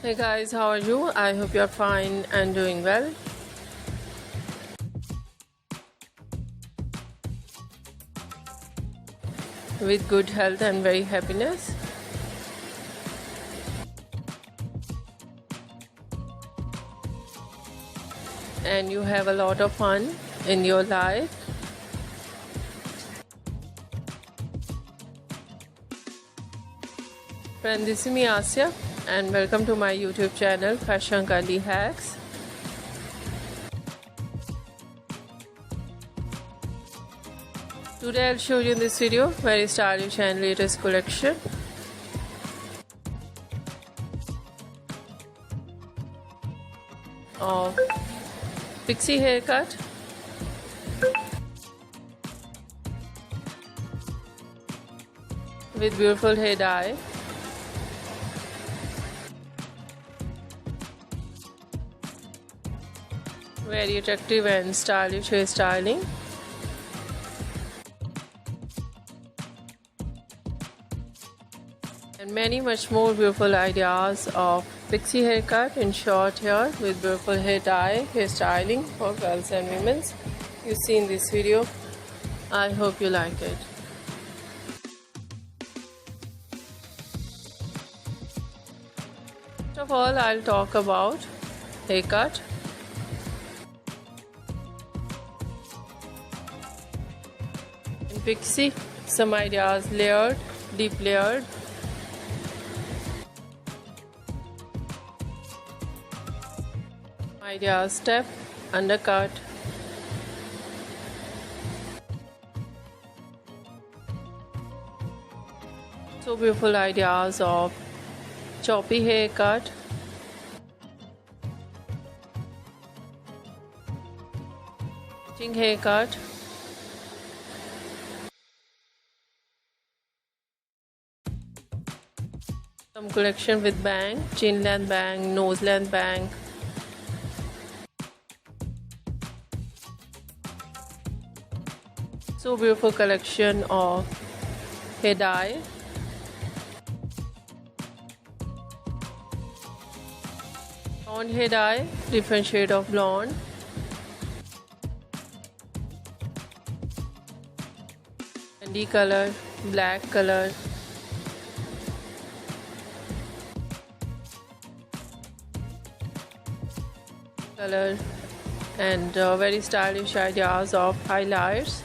Hey guys, how are you? I hope you're fine and doing well. With good health and very happiness. And you have a lot of fun in your life. Friend, this is me Asya and welcome to my YouTube channel Fashion Girly Hacks. Today I'll show you in this video very stylish and latest collection. Of Pixie haircut. With beautiful hair dye. Very attractive and stylish hairstyling. And many much more beautiful ideas of pixie haircut in short hair with beautiful hair dye, hairstyling for girls and women. You see in this video. I hope you like it. First of all, I'll talk about haircut. In pixie, some ideas layered, deep layered. Ideas step, undercut. So beautiful ideas of choppy haircut. Haircut. Some collection with bang, chin length bang, nose length bang. So beautiful collection of hair dye. Blonde hair dye, different shade of blonde. Candy color, black color. Color and very stylish ideas of highlights.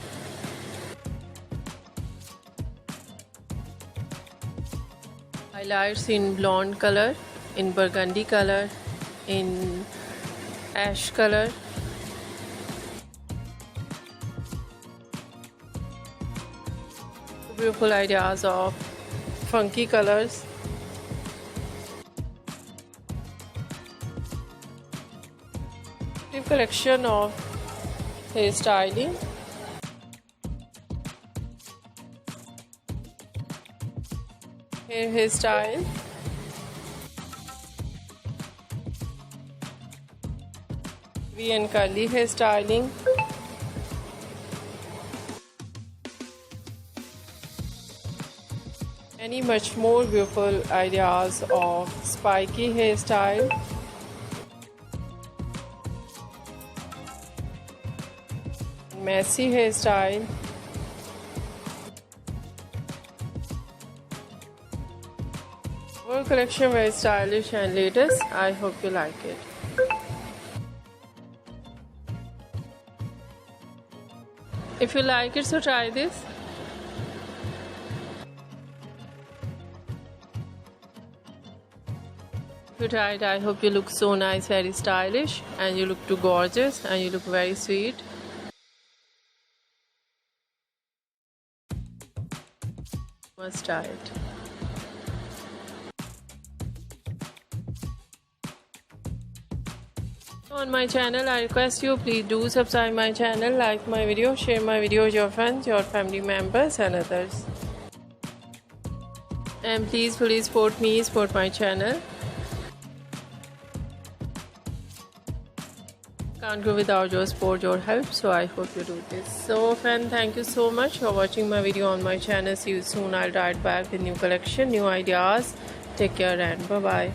Highlights in blonde color, in burgundy color, in ash color. Beautiful ideas of funky colors. Collection of hairstyling. Hairstyle. V and curly hairstyling. Many much more beautiful ideas of spiky hairstyle. Messy hairstyle. Whole collection very stylish and latest. I hope you like it. If you like it, so try this. If you try it, I hope you look so nice, very stylish, and you look too gorgeous, and you look very sweet. Must try it. On my channel, I request you please do subscribe my channel, like my video, share my video with your friends, your family members and others. And please support me, support my channel. Can't go without your support, your help, so I hope you do this. So friend, thank you so much for watching my video on my channel. See you soon. I'll write back with new collection, new ideas. Take care and bye bye.